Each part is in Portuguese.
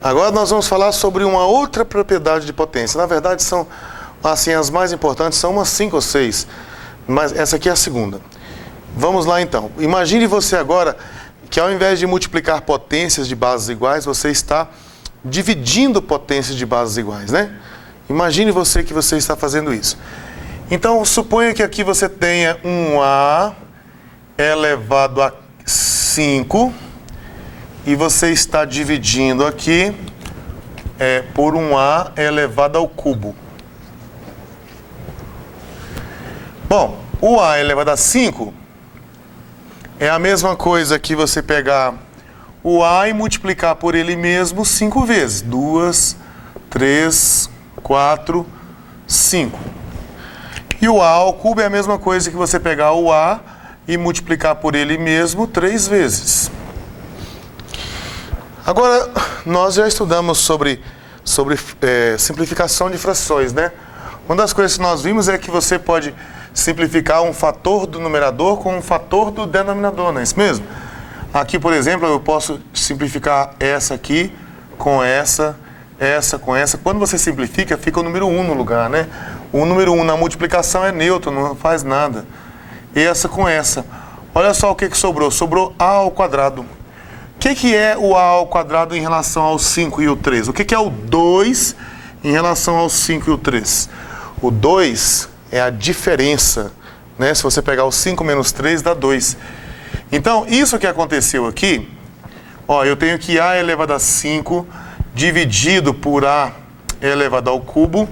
Agora nós vamos falar sobre uma outra propriedade de potência. Na verdade, são assim, as mais importantes são umas 5 ou 6, mas essa aqui é a segunda. Vamos lá então. Imagine você agora que ao invés de multiplicar potências de bases iguais, você está dividindo potências de bases iguais, né? Imagine você que você está fazendo isso. Então, suponha que aqui você tenha um A elevado a 5 e você está dividindo aqui por um A elevado ao cubo. Bom, o A elevado a 5 é a mesma coisa que você pegar o A e multiplicar por ele mesmo 5 vezes. 2, 3, 4, 5. E o A ao cubo é a mesma coisa que você pegar o A e multiplicar por ele mesmo 3 vezes. Agora, nós já estudamos sobre simplificação de frações, né? Uma das coisas que nós vimos é que você pode simplificar um fator do numerador com um fator do denominador, não é isso mesmo? Aqui, por exemplo, eu posso simplificar essa aqui com essa com essa. Quando você simplifica, fica o número 1 no lugar, né? O número 1 na multiplicação é neutro, não faz nada. Essa com essa. Olha só o que sobrou. Sobrou A ao quadrado. O que é o A ao quadrado em relação ao 5 e o 3? O que é o 2 em relação ao 5 e o 3? O 2 é a diferença, né? Se você pegar o 5 menos 3, dá 2. Então, isso que aconteceu aqui, ó, eu tenho que A elevado a 5 dividido por A elevado ao cubo.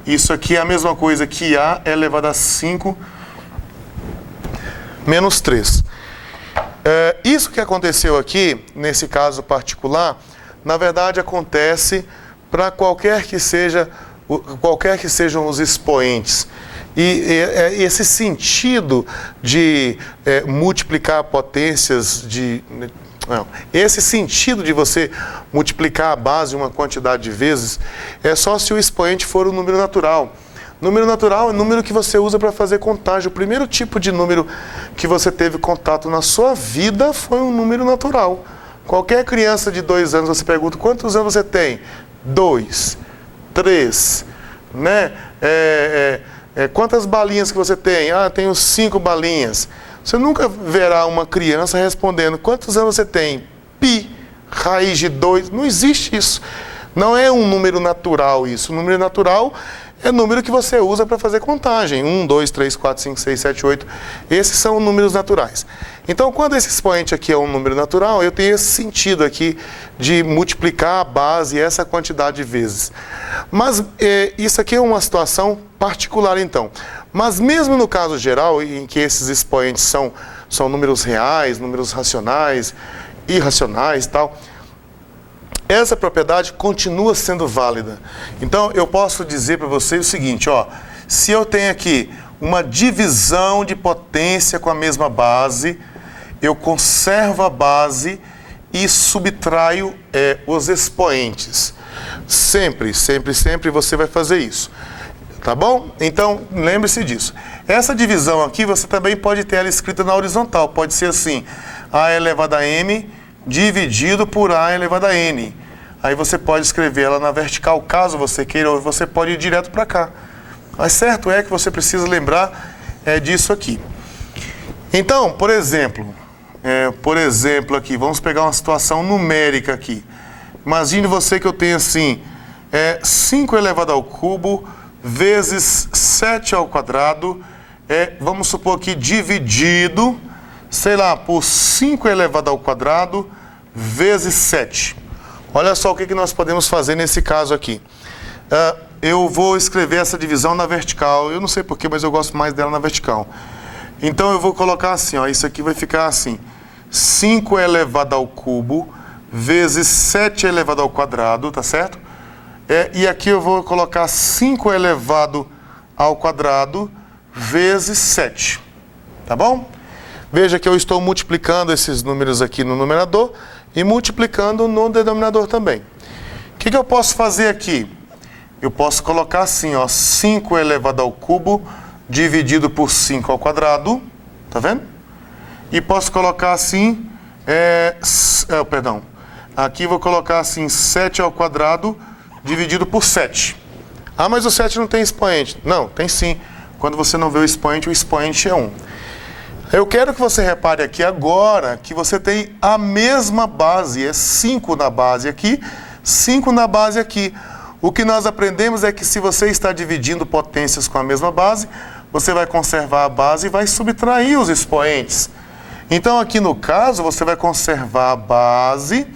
Isso aqui é a mesma coisa que A elevado a 5 menos 3. Isso que aconteceu aqui, nesse caso particular, na verdade acontece para qualquer que sejam os expoentes. E esse sentido de multiplicar potências esse sentido de você multiplicar a base uma quantidade de vezes é só se o expoente for um número natural. Número natural é o número que você usa para fazer contagem. O primeiro tipo de número que você teve contato na sua vida foi um número natural. Qualquer criança de 2 anos, você pergunta, quantos anos você tem? 2, 3, né? Quantas balinhas que você tem? Ah, tenho 5 balinhas. Você nunca verá uma criança respondendo, quantos anos você tem? Pi, raiz de 2. Não existe isso. Não é um número natural isso. O número natural é o número que você usa para fazer contagem. 1, 2, 3, 4, 5, 6, 7, 8. Esses são números naturais. Então, quando esse expoente aqui é um número natural, eu tenho esse sentido aqui de multiplicar a base essa quantidade de vezes. Mas isso aqui é uma situação particular, então. Mas mesmo no caso geral, em que esses expoentes são números reais, números racionais, irracionais e tal, essa propriedade continua sendo válida. Então, eu posso dizer para vocês o seguinte, ó, se eu tenho aqui uma divisão de potência com a mesma base, eu conservo a base e subtraio os expoentes. Sempre, sempre, sempre você vai fazer isso. Tá bom? Então, lembre-se disso. Essa divisão aqui, você também pode ter ela escrita na horizontal. Pode ser assim, A elevado a M dividido por A elevado a N. Aí você pode escrever ela na vertical, caso você queira, ou você pode ir direto para cá. Mas certo é que você precisa lembrar disso aqui. Então, por exemplo aqui, vamos pegar uma situação numérica aqui. Imagine você que eu tenho assim, 5 elevado ao cubo vezes 7 ao quadrado, vamos supor que dividido, sei lá, por 5 elevado ao quadrado vezes 7. Olha só o que nós podemos fazer nesse caso aqui. Eu vou escrever essa divisão na vertical. Eu não sei porquê, mas eu gosto mais dela na vertical. Então eu vou colocar assim, ó, isso aqui vai ficar assim. 5 elevado ao cubo vezes 7 elevado ao quadrado, tá certo? E aqui eu vou colocar 5 elevado ao quadrado vezes 7. Tá bom? Veja que eu estou multiplicando esses números aqui no numerador e multiplicando no denominador também. O que eu posso fazer aqui? Eu posso colocar assim, ó, 5 elevado ao cubo dividido por 5 ao quadrado, tá vendo? E posso colocar assim, Aqui vou colocar assim, 7 ao quadrado dividido por 7. Ah, mas o 7 não tem expoente. Não, tem sim. Quando você não vê o expoente é 1. Eu quero que você repare aqui agora que você tem a mesma base. É 5 na base aqui, 5 na base aqui. O que nós aprendemos é que se você está dividindo potências com a mesma base, você vai conservar a base e vai subtrair os expoentes. Então aqui no caso, você vai conservar a base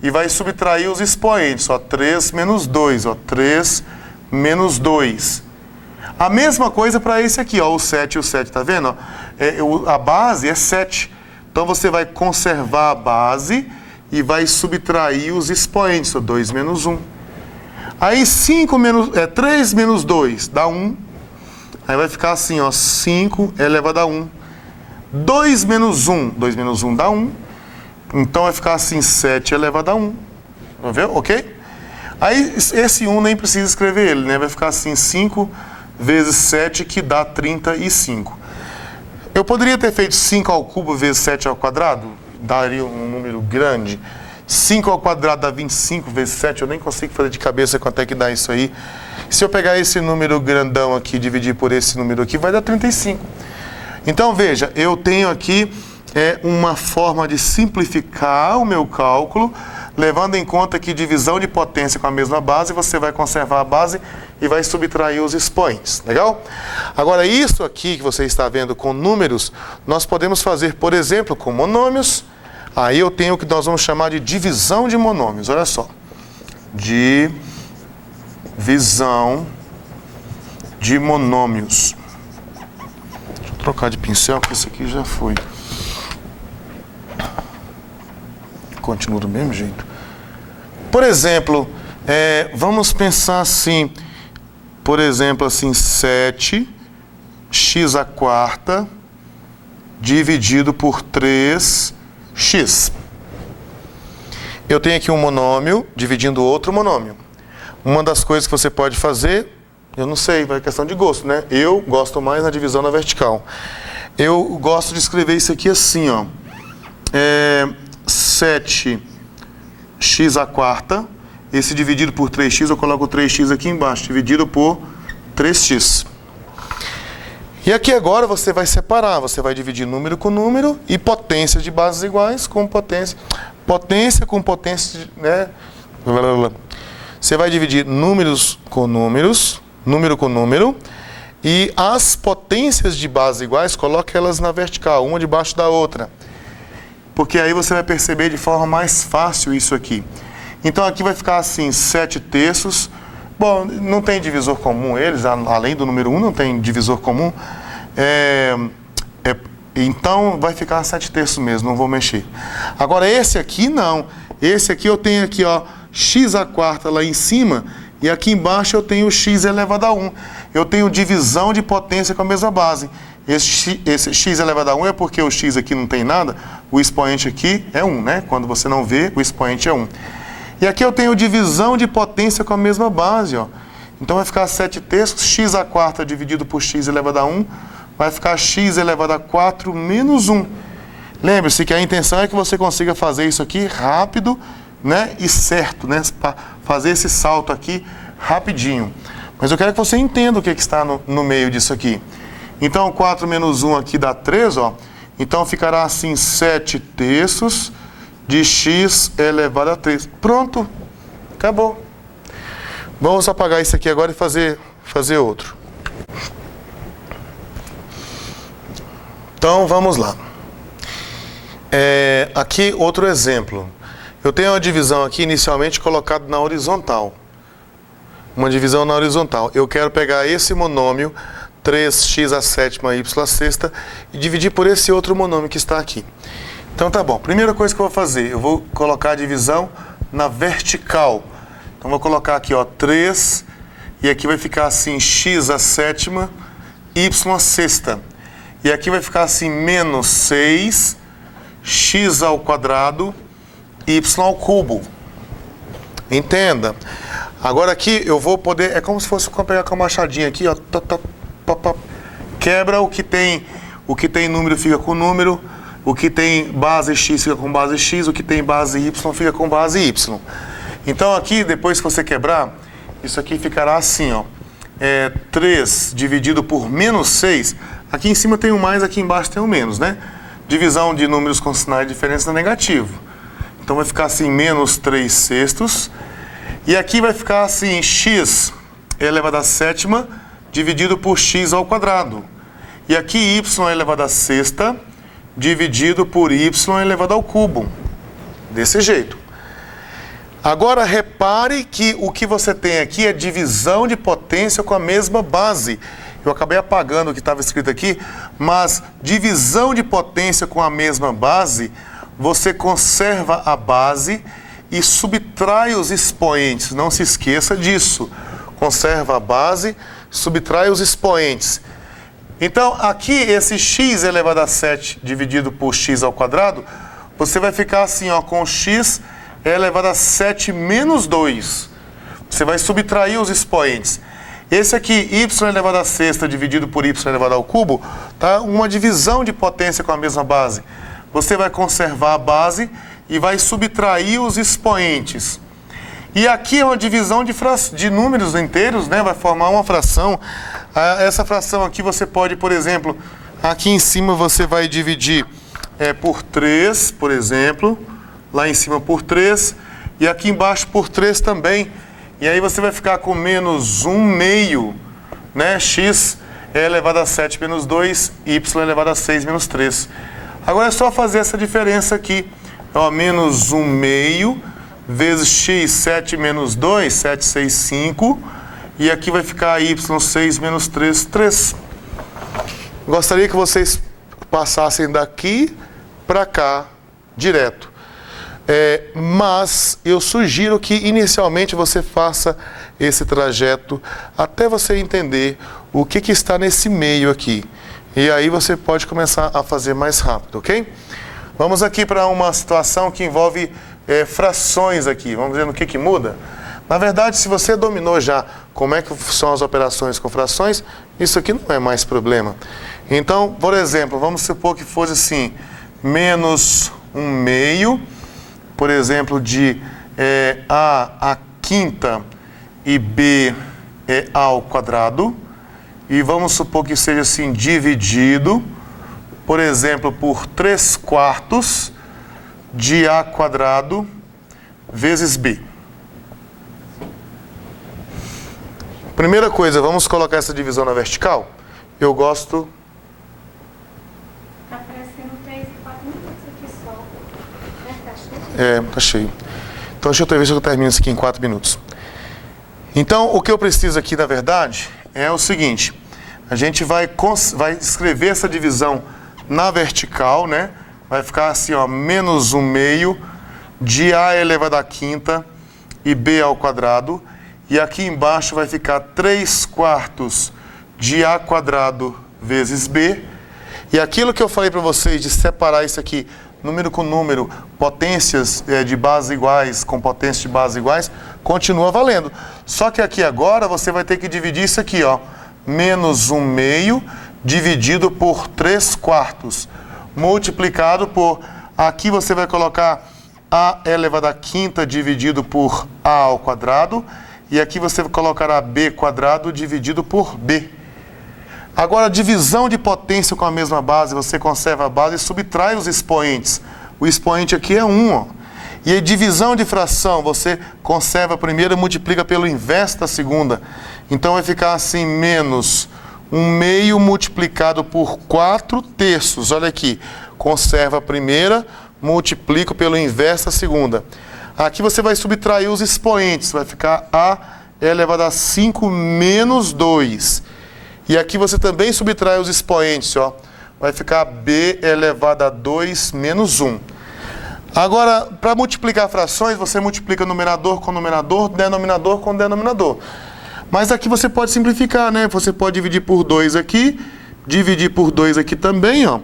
e vai subtrair os expoentes. Ó, 3 menos 2, ó, 3 menos 2. A mesma coisa para esse aqui, ó, o 7 e o 7, tá vendo? Ó? A base é 7. Então você vai conservar a base e vai subtrair os expoentes, ó, 2 menos 1. Aí 3 menos 2 dá 1. Aí vai ficar assim, ó, 5 elevado a 1. 2 menos 1 dá 1. Então vai ficar assim, 7 elevado a 1. Vamos ver? Ok? Aí esse 1 nem precisa escrever ele, né? Vai ficar assim, 5 vezes 7, que dá 35. Eu poderia ter feito 5 ao cubo vezes 7 ao quadrado? Daria um número grande. 5 ao quadrado dá 25 vezes 7, eu nem consigo fazer de cabeça quanto é que dá isso aí. Se eu pegar esse número grandão aqui e dividir por esse número aqui, vai dar 35. Então veja, eu tenho aqui uma forma de simplificar o meu cálculo, levando em conta que divisão de potência com a mesma base, você vai conservar a base e vai subtrair os expoentes. Legal? Agora, isso aqui que você está vendo com números, nós podemos fazer, por exemplo, com monômios. Aí eu tenho o que nós vamos chamar de divisão de monômios. Olha só. Divisão de monômios. Deixa eu trocar de pincel, porque isso aqui já foi. Continua do mesmo jeito. Por exemplo, vamos pensar assim. Por exemplo, assim, 7x à quarta dividido por 3x. Eu tenho aqui um monômio dividindo outro monômio. Uma das coisas que você pode fazer, eu não sei, vai questão de gosto, né? Eu gosto mais na divisão na vertical. Eu gosto de escrever isso aqui assim, ó. 7x à quarta, esse dividido por 3x, eu coloco 3x aqui embaixo, dividido por 3x. E aqui agora você vai separar, você vai dividir número com número e potência de bases iguais com potência. Potência com potência, né? Você vai dividir números com números, número com número, e as potências de bases iguais, coloque elas na vertical, uma debaixo da outra. Porque aí você vai perceber de forma mais fácil isso aqui. Então aqui vai ficar assim, 7/3. Bom, não tem divisor comum eles, além do número 1 não tem divisor comum. Então vai ficar 7/3 mesmo, não vou mexer. Agora esse aqui não. Esse aqui eu tenho aqui, ó, x à quarta lá em cima, e aqui embaixo eu tenho x elevado a 1. Eu tenho divisão de potência com a mesma base. Esse x elevado a 1 é porque o x aqui não tem nada, o expoente aqui é 1, né? Quando você não vê, o expoente é 1. E aqui eu tenho divisão de potência com a mesma base, ó. Então vai ficar 7/3, x à quarta dividido por x elevado a 1, vai ficar x elevado a 4 menos 1. Lembre-se que a intenção é que você consiga fazer isso aqui rápido, né? E certo, né? Para fazer esse salto aqui rapidinho. Mas eu quero que você entenda o que está no meio disso aqui. Então 4 menos 1 aqui dá 3, ó. Então ficará assim 7/3 de x elevado a 3. Pronto, acabou. Vamos apagar isso aqui agora e fazer outro. Então vamos lá. Aqui outro exemplo. Eu tenho uma divisão aqui inicialmente colocada na horizontal. Uma divisão na horizontal. Eu quero pegar esse monômio 3x à sétima, y à sexta, e dividir por esse outro monômio que está aqui. Então tá bom, primeira coisa que eu vou fazer, eu vou colocar a divisão na vertical. Então vou colocar aqui, ó, 3, e aqui vai ficar assim, x à sétima, y à sexta. E aqui vai ficar assim, menos 6, x ao quadrado, y ao cubo. Entenda. Agora aqui eu vou poder, é como se fosse pegar com a machadinha aqui, ó, quebra o que tem número fica com número, O que tem base x fica com base x, o que tem base y fica com base y. Então aqui, depois que você quebrar, isso aqui ficará assim, ó. 3 dividido por menos 6. Aqui em cima tem o mais, aqui embaixo tem o menos, né? Divisão de números com sinais diferentes é negativo. Então vai ficar assim, menos 3 sextos. E aqui vai ficar assim, x elevado à sétima dividido por x ao quadrado. E aqui y elevado à sexta dividido por y elevado ao cubo. Desse jeito. Agora repare que o que você tem aqui é divisão de potência com a mesma base. Eu acabei apagando o que estava escrito aqui, mas divisão de potência com a mesma base, você conserva a base e subtrai os expoentes. Não se esqueça disso. Conserva a base, subtrai os expoentes. Então, aqui esse x elevado a 7 dividido por x ao quadrado, você vai ficar assim, ó, com x elevado a 7 menos 2. Você vai subtrair os expoentes. Esse aqui, y elevado a sexta dividido por y elevado ao cubo, tá? Uma divisão de potência com a mesma base. Você vai conservar a base e vai subtrair os expoentes. E aqui é uma divisão de números inteiros, né? Vai formar uma fração. Essa fração aqui você pode, por exemplo, aqui em cima você vai dividir por 3, por exemplo. Lá em cima por 3, e aqui embaixo por 3 também. E aí você vai ficar com menos 1 meio, né? X é elevado a 7 menos 2, y elevado a 6 menos 3. Agora é só fazer essa diferença aqui. Ó, menos 1 meio, vezes x, 7 menos 2, 7, 6, 5. E aqui vai ficar y, 6 menos 3, 3. Gostaria que vocês passassem daqui para cá, direto. Mas eu sugiro que inicialmente você faça esse trajeto até você entender o que está nesse meio aqui. E aí você pode começar a fazer mais rápido, ok? Vamos aqui para uma situação que envolve frações aqui. Vamos ver no que muda. Na verdade, se você dominou já como é que são as operações com frações, isso aqui não é mais problema. Então, por exemplo, vamos supor que fosse assim, menos 1 meio, por exemplo, de a à quinta e b a ao quadrado. E vamos supor que seja assim, dividido, por exemplo, por 3/4 de a quadrado vezes b. Primeira coisa, vamos colocar essa divisão na vertical. Eu gosto... Está aparecendo 3 e 4 minutos aqui só. Tá cheio? Tá cheio. Então deixa eu ver se eu termino isso aqui em 4 minutos. Então, o que eu preciso aqui, na verdade, é o seguinte. A gente vai escrever essa divisão na vertical, né? Vai ficar assim, ó, menos 1 meio de a elevado à quinta e b ao quadrado. E aqui embaixo vai ficar 3/4 de a quadrado vezes b. E aquilo que eu falei para vocês de separar isso aqui, número com número, potências de base iguais com potências de base iguais, continua valendo. Só que aqui agora você vai ter que dividir isso aqui, ó. Menos 1 meio dividido por 3/4. Multiplicado por... Aqui você vai colocar a elevado à quinta dividido por a ao quadrado. E aqui você vai colocar a b quadrado dividido por b. Agora, divisão de potência com a mesma base, você conserva a base e subtrai os expoentes. O expoente aqui é 1, ó. E a divisão de fração, você conserva a primeira e multiplica pelo inverso da segunda. Então vai ficar assim, menos 1 meio multiplicado por 4/3. Olha aqui, conserva a primeira, multiplico pelo inverso da segunda. Aqui você vai subtrair os expoentes, vai ficar a elevado a 5 menos 2. E aqui você também subtrai os expoentes, ó. Vai ficar b elevado a 2 menos 1. Agora, para multiplicar frações, você multiplica numerador com numerador, denominador com denominador. Mas aqui você pode simplificar, né? Você pode dividir por 2 aqui, dividir por 2 aqui também, ó.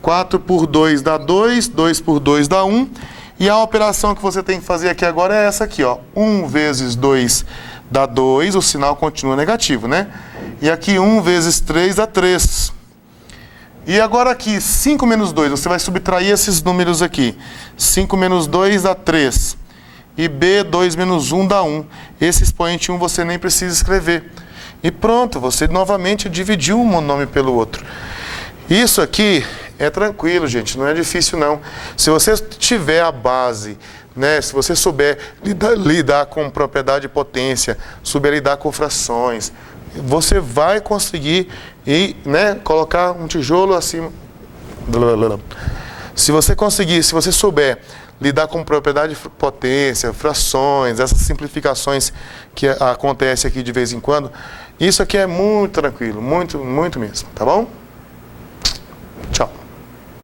4 por 2 dá 2, 2 por 2 dá 1. E a operação que você tem que fazer aqui agora é essa aqui, ó. 1 vezes 2 dá 2, o sinal continua negativo, né? E aqui 1 vezes 3 dá 3. E agora aqui, 5 menos 2, você vai subtrair esses números aqui. 5 menos 2 dá 3. E B, 2 menos 1 dá 1. Esse expoente 1 você nem precisa escrever. E pronto, você novamente dividiu um monômio pelo outro. Isso aqui é tranquilo, gente, não é difícil não. Se você tiver a base, né, se você souber lidar com propriedade de potência, souber lidar com frações, você vai conseguir colocar um tijolo acima. Se você souber lidar com propriedade de potência, frações, essas simplificações que acontecem aqui de vez em quando, isso aqui é muito tranquilo, muito, muito mesmo, tá bom?